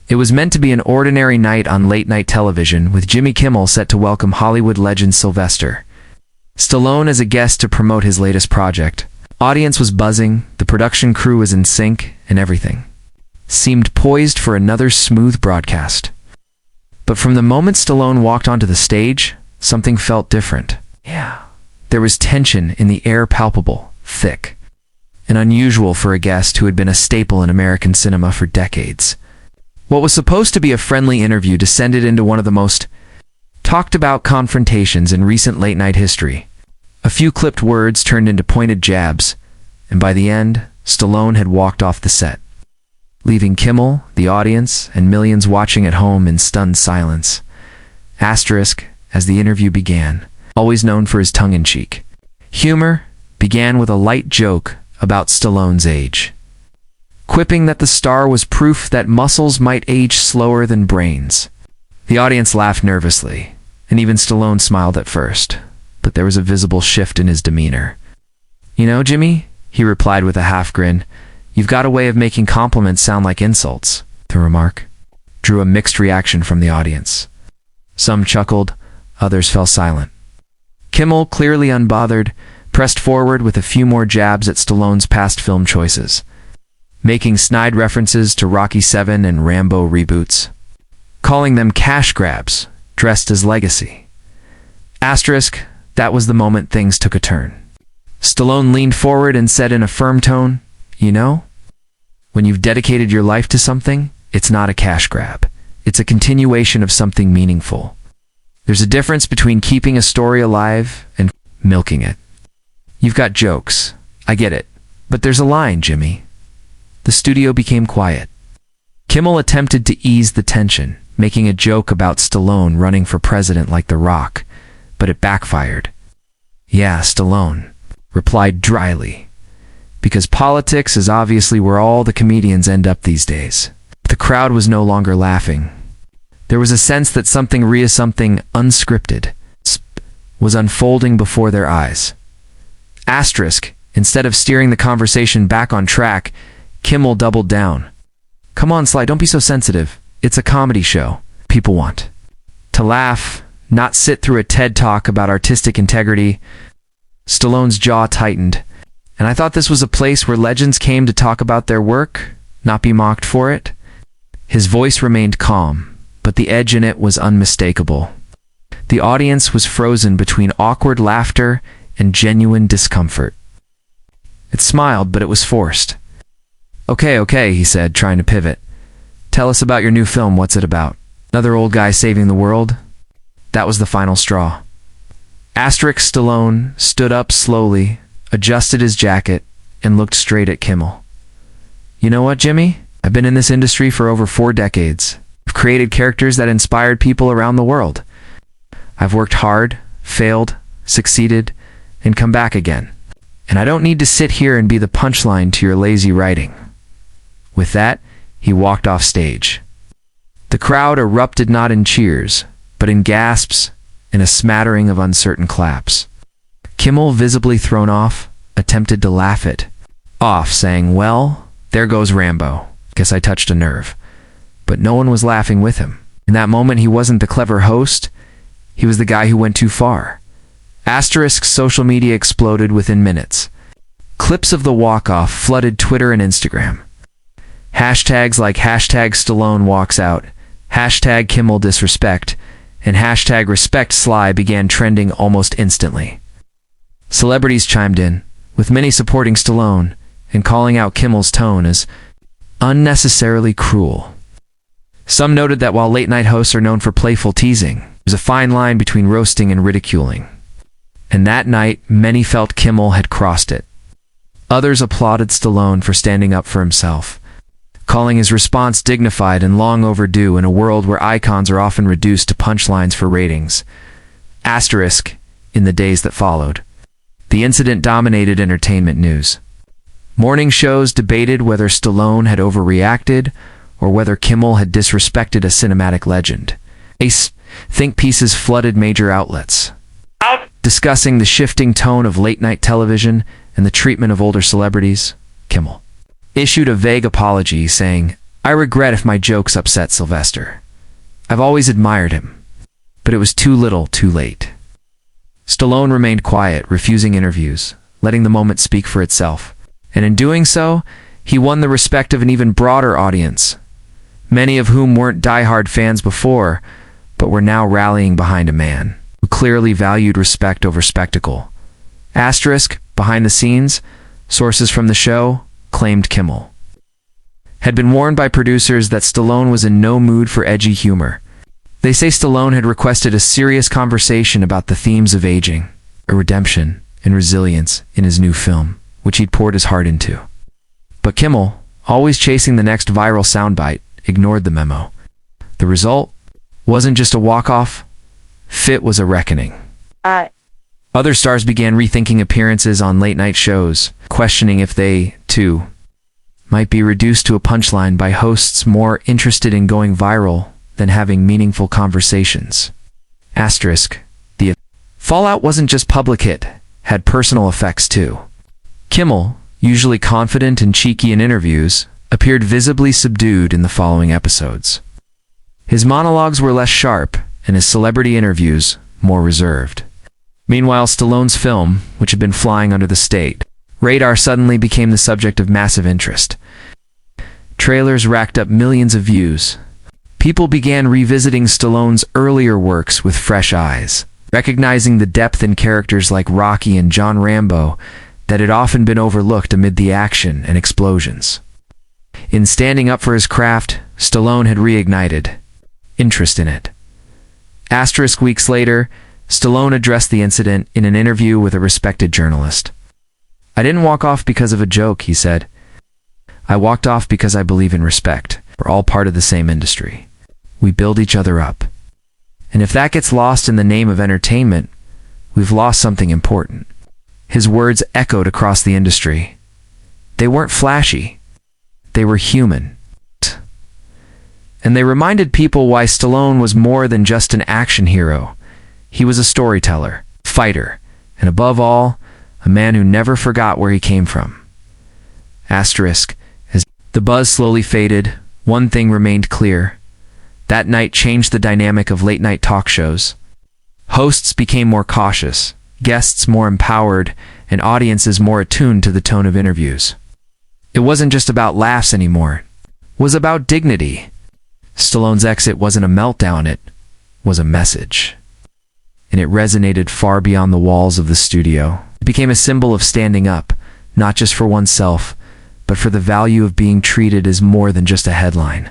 It was meant to be an ordinary night on late-night television, with Jimmy Kimmel set to welcome Hollywood legend Sylvester Stallone as a guest to promote his latest project. Audience was buzzing, the production crew was in sync, and everything seemed poised for another smooth broadcast. But from the moment Stallone walked onto the stage, something felt different. There was tension in the air, palpable, thick, and unusual for a guest who had been a staple in American cinema for decades. What was supposed to be a friendly interview descended into one of the most talked-about confrontations in recent late-night history. A few clipped words turned into pointed jabs, and by the end, Stallone had walked off the set, leaving Kimmel, the audience, and millions watching at home in stunned silence. Asterisk, as the interview began, always known for his tongue-in-cheek humor, began with a light joke about Stallone's age, quipping that the star was proof that muscles might age slower than brains. The audience laughed nervously, and even Stallone smiled at first, but there was a visible shift in his demeanor. "You know, Jimmy," he replied with a half grin, "you've got a way of making compliments sound like insults." The remark drew a mixed reaction from the audience. Some chuckled, others fell silent. Kimmel, clearly unbothered, pressed forward with a few more jabs at Stallone's past film choices, making snide references to Rocky VII and Rambo reboots, calling them cash grabs, dressed as legacy. Asterisk, that was the moment things took a turn. Stallone leaned forward and said in a firm tone, "You know, when you've dedicated your life to something, it's not a cash grab. It's a continuation of something meaningful. There's a difference between keeping a story alive and milking it. You've got jokes, I get it, but there's a line, Jimmy." The studio became quiet. Kimmel attempted to ease the tension, making a joke about Stallone running for president like The Rock, but it backfired. "Yeah, Stallone," replied dryly, "because politics is obviously where all the comedians end up these days." The crowd was no longer laughing. There was a sense that something unscripted was unfolding before their eyes. Asterisk, instead of steering the conversation back on track, Kimmel doubled down. "Come on, Sly, don't be so sensitive. It's a comedy show. People want to laugh, not sit through a TED Talk about artistic integrity." Stallone's jaw tightened. "And I thought this was a place where legends came to talk about their work, not be mocked for it." His voice remained calm, but the edge in it was unmistakable. The audience was frozen between awkward laughter and genuine discomfort. It smiled, but it was forced. Okay, he said, trying to pivot. "Tell us about your new film. What's it about? Another old guy saving the world?" That was the final straw. Asterisk, Stallone stood up slowly, adjusted his jacket, and looked straight at Kimmel. "You know what, Jimmy? I've been in this industry for over 4 decades. I've created characters that inspired people around the world. I've worked hard, failed, succeeded, and come back again. And I don't need to sit here and be the punchline to your lazy writing." With that, he walked off stage. The crowd erupted not in cheers, but in gasps and a smattering of uncertain claps. Kimmel, visibly thrown off, attempted to laugh it off, saying, "Well, there goes Rambo. Guess I touched a nerve." But no one was laughing with him. In that moment, he wasn't the clever host. He was the guy who went too far. Asterisk, social media exploded within minutes. Clips of the walk-off flooded Twitter and Instagram. Hashtags like #StalloneWalksOut, #KimmelDisrespect, and #RespectSly began trending almost instantly. Celebrities chimed in, with many supporting Stallone and calling out Kimmel's tone as unnecessarily cruel. Some noted that while late-night hosts are known for playful teasing, there's a fine line between roasting and ridiculing. And that night, many felt Kimmel had crossed it. Others applauded Stallone for standing up for himself, calling his response dignified and long overdue in a world where icons are often reduced to punchlines for ratings. Asterisk, in the days that followed, the incident dominated entertainment news. Morning shows debated whether Stallone had overreacted or whether Kimmel had disrespected a cinematic legend. Think pieces flooded major outlets, discussing the shifting tone of late-night television and the treatment of older celebrities. Kimmel issued a vague apology, saying, I regret if my jokes upset Sylvester. I've always admired him, but it was too little, too late. Stallone remained quiet, refusing interviews, letting the moment speak for itself. And in doing so, he won the respect of an even broader audience, many of whom weren't die-hard fans before, but were now rallying behind a man who clearly valued respect over spectacle. Asterisk, behind the scenes, sources from the show claimed Kimmel had been warned by producers that Stallone was in no mood for edgy humor. They say Stallone had requested a serious conversation about the themes of aging, redemption, and resilience in his new film, which he'd poured his heart into. But Kimmel, always chasing the next viral soundbite, ignored the memo. The result wasn't just a walk-off, fit was a reckoning. Other stars began rethinking appearances on late-night shows, questioning if they, too, might be reduced to a punchline by hosts more interested in going viral than having meaningful conversations. Asterisk, the fallout wasn't just public hit, had personal effects too. Kimmel, usually confident and cheeky in interviews, appeared visibly subdued in the following episodes. His monologues were less sharp, and his celebrity interviews more reserved. Meanwhile, Stallone's film, which had been flying under the state radar, suddenly became the subject of massive interest. Trailers racked up millions of views. People began revisiting Stallone's earlier works with fresh eyes, recognizing the depth in characters like Rocky and John Rambo that had often been overlooked amid the action and explosions. In standing up for his craft, Stallone had reignited interest in it. Asterisk, weeks later, Stallone addressed the incident in an interview with a respected journalist. "I didn't walk off because of a joke," he said. "I walked off because I believe in respect. We're all part of the same industry. We build each other up. And if that gets lost in the name of entertainment, we've lost something important." His words echoed across the industry. They weren't flashy. They were human. And they reminded people why Stallone was more than just an action hero. He was a storyteller, fighter, and above all, a man who never forgot where he came from. Asterisk, as the buzz slowly faded, one thing remained clear. That night changed the dynamic of late-night talk shows. Hosts became more cautious, guests more empowered, and audiences more attuned to the tone of interviews. It wasn't just about laughs anymore. It was about dignity. Stallone's exit wasn't a meltdown, it was a message. And it resonated far beyond the walls of the studio. It became a symbol of standing up, not just for oneself, but for the value of being treated as more than just a headline.